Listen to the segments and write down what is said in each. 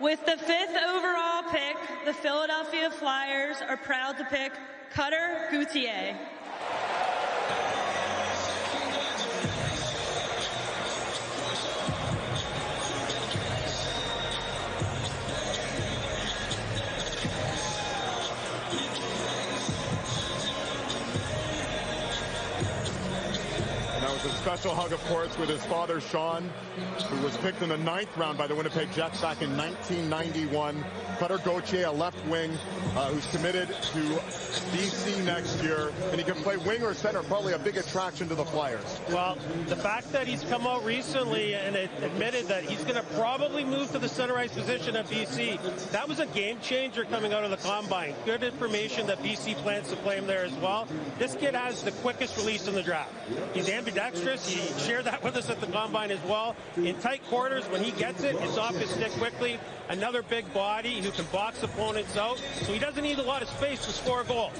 With the 5th overall pick, the Philadelphia Flyers are proud to pick Gauthier. A special hug, of course, with his father, Sean, who was picked in the 9th round by the Winnipeg Jets back in 1991. Gauthier, a left wing, who's committed to BC next year, and he can play wing or center, probably a big attraction to the Flyers. Well, the fact that he's come out recently and admitted that he's going to probably move to the center ice position at BC, that was a game changer coming out of the Combine. Good information that BC plans to play him there as well. This kid has the quickest release in the draft. He's ambidextrous. He shared that with us at the Combine as well. In tight quarters, when he gets it, it's off his stick quickly. Another big body who can box opponents out, so he doesn't need a lot of space to score goals.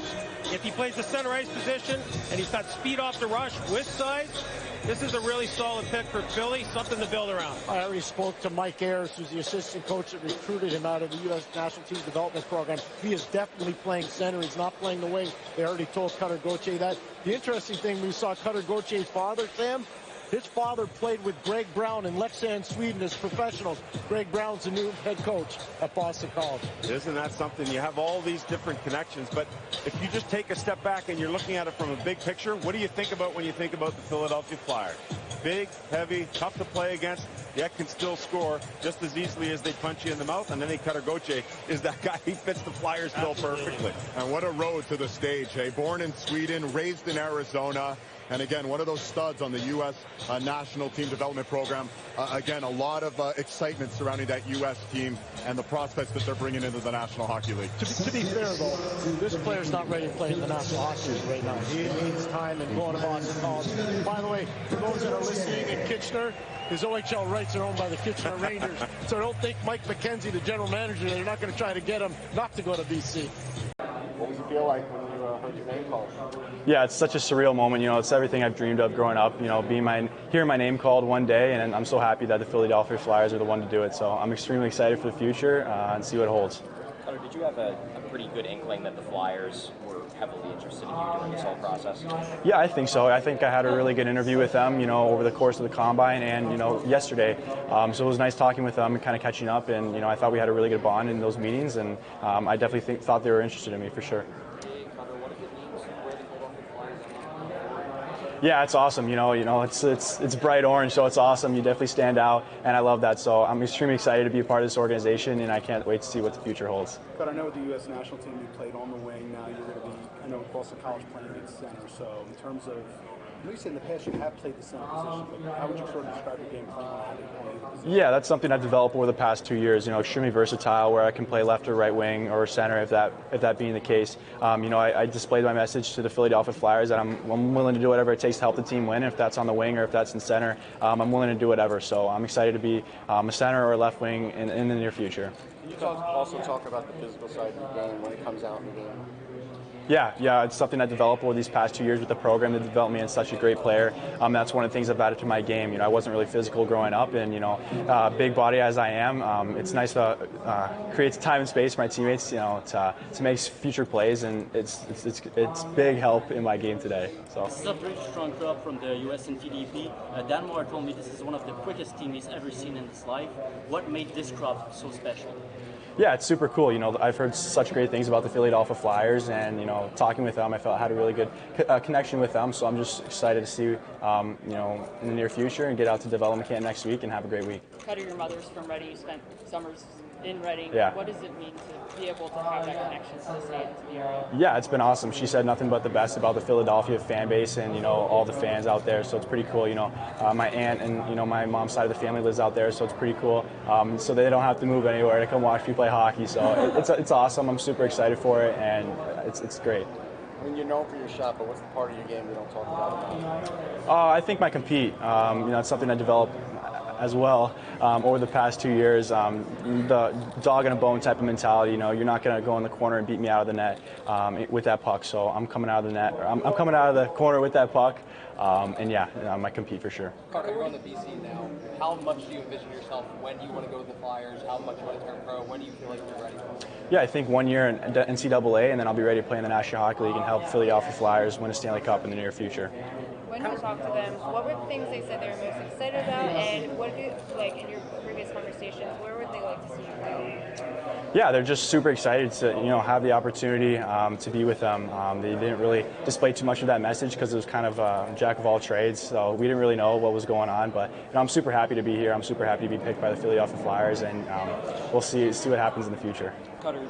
If he plays the center ice position and he's got speed off the rush with size, this is a really solid pick for Philly, something to build around. I already spoke to Mike Ayers, who's the assistant coach that recruited him out of the U.S. National Team Development Program. He is definitely playing center. He's not playing the wing. They already told Gauthier that. The interesting thing, we saw Gautier's father, Sam. His father played with Greg Brown in Leksand, Sweden as professionals. Greg Brown's the new head coach at Boston College. Isn't that something? You have all these different connections, but if you just take a step back and you're looking at it from a big picture, what do you think about when you think about the Philadelphia Flyers? Big, heavy, tough to play against, yet can still score just as easily as they punch you in the mouth. And then Gauthier is that guy. He fits the Flyers bill perfectly. And what a road to the stage, hey? Born in Sweden, raised in Arizona. And again, one of those studs on the U.S. National Team Development Program. Again, a lot of excitement surrounding that U.S. team and the prospects that they're bringing into the National Hockey League. To be fair, though, this player's not ready to play in the National Hockey League right now. He needs time and going to Boston College. By the way, for those that are listening in Kitchener, his OHL rights are owned by the Kitchener Rangers. So I don't think Mike McKenzie, the general manager, they're not going to try to get him not to go to BC. What does it feel like when you heard your name called? Yeah, it's such a surreal moment. You know, it's everything I've dreamed of growing up. You know, hearing my name called one day, and I'm so happy that the Philadelphia Flyers are the one to do it. So I'm extremely excited for the future and see what it holds. Did you have a pretty good inkling that the Flyers were heavily interested in you during this whole process? Yeah, I think so. I think I had a really good interview with them, you know, over the course of the Combine and, you know, yesterday. So it was nice talking with them and kind of catching up. And, you know, I thought we had a really good bond in those meetings. And I definitely thought they were interested in me for sure. Yeah, it's awesome. You know, it's bright orange, so it's awesome. You definitely stand out, and I love that. So I'm extremely excited to be a part of this organization, and I can't wait to see what the future holds. But I know with the U.S. national team, you played on the wing. Now you're going to be, I know, Boston College playing at center. So in terms of, I know you said in the past you have played the center position, but how would you sort of describe your game playing on that position? Yeah, that's something I've developed over the past 2 years. You know, extremely versatile, where I can play left or right wing or center, if that being the case. You know, I displayed my message to the Philadelphia Flyers that I'm willing to do whatever it takes to help the team win. If that's on the wing or if that's in center, I'm willing to do whatever. So I'm excited to be a center or a left wing in the near future. Can you also talk about the physical side of the game when it comes out in the game? Yeah, it's something I developed over these past 2 years with the program that developed me into such a great player. That's one of the things I've added to my game. You know, I wasn't really physical growing up, and you know, big body as I am, it's nice to create time and space for my teammates. You know, to make future plays, and it's big help in my game today. So. This is a pretty strong club from the US and TDP. Danmore told me this is one of the quickest teams he's ever seen in his life. What made this club so special? Yeah, it's super cool. You know, I've heard such great things about the Philadelphia Flyers, and you know, talking with them, I felt I had a really good connection with them. So I'm just excited to see, you know, in the near future and get out to development camp next week and have a great week. Cutter, your mother's from Reading. You spent summers in Reading. Yeah. What does it mean to be able to have that connection to the state and to the area? Yeah, it's been awesome. She said nothing but the best about the Philadelphia fan base and, you know, all the fans out there. So it's pretty cool. You know, my aunt and, you know, my mom's side of the family lives out there, so it's pretty cool. So they don't have to move anywhere to come watch me play hockey. So it's awesome. I'm super excited for it, and it's great. I mean, you're known for your shot, but what's the part of your game you don't talk about enough? I think my compete. You know, it's something I developed as well over the past 2 years. The dog and a bone type of mentality. You know, you're not going to go in the corner and beat me out of the net with that puck. So I'm coming out of the net. I'm coming out of the corner with that puck. And yeah, I might compete for sure. Carter, you're on the BC now. How much do you envision yourself? When do you want to go to the Flyers? How much do you want to turn pro? When do you feel like you're ready? Yeah, I think 1 year in NCAA, and then I'll be ready to play in the National Hockey League and help Philadelphia Flyers win a Stanley Cup in the near future. When you talk to them, what were the things they said they were most excited about, and what do you, like in your previous conversations, where would they like to see you go? Yeah, they're just super excited to have the opportunity to be with them. They didn't really display too much of that message because it was kind of jack of all trades, so we didn't really know what was going on. But I'm super happy to be here. I'm super happy to be picked by the Philadelphia Flyers, and we'll see what happens in the future. Cutter,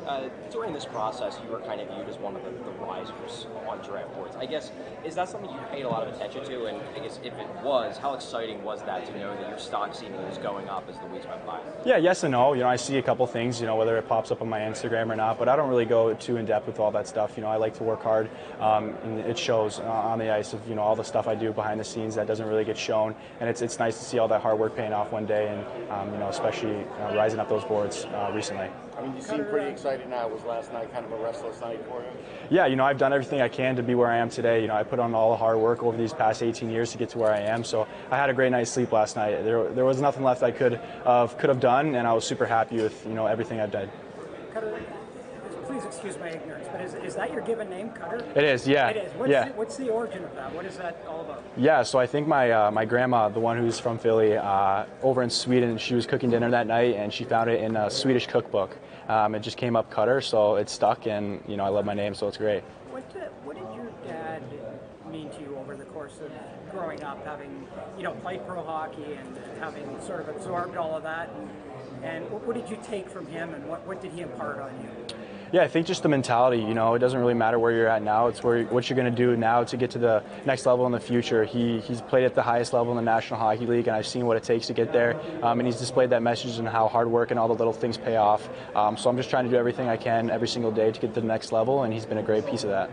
during this process, you were kind of viewed as one of the risers on draft boards. I guess, is that something you paid a lot of attention to? And I guess if it was, how exciting was that to know that your stock seemingly was going up as the weeks went by? Yeah, yes and no. I see a couple things, whether it pops up on my Instagram or not, but I don't really go too in depth with all that stuff. I like to work hard, and it shows on the ice of all the stuff I do behind the scenes that doesn't really get shown. And it's nice to see all that hard work paying off one day, and especially rising up those boards recently. I mean, you seem pretty excited now. Was last night kind of a restless night for you? Yeah, I've done everything I can to be where I am today. I put on all the hard work over these past 18 years to get to where I am. So I had a great night's sleep last night. There was nothing left I could have done, and I was super happy with everything I've done. Cutter, please excuse my ignorance, but is that your given name, Cutter? It is, yeah. It is. What's the origin of that? What is that all about? Yeah, so I think my grandma, the one who's from Philly, over in Sweden, she was cooking dinner that night, and she found it in a Swedish cookbook. It just came up Cutter, so it stuck, and I love my name, so it's great. What did your dad mean to you over the course of growing up, having played pro hockey and having sort of absorbed all of that, and what did you take from him, and what did he impart on you? Yeah, I think just the mentality, it doesn't really matter where you're at now. It's what you're going to do now to get to the next level in the future. He's played at the highest level in the National Hockey League, and I've seen what it takes to get there. And he's displayed that message and how hard work and all the little things pay off. So I'm just trying to do everything I can every single day to get to the next level, and he's been a great piece of that.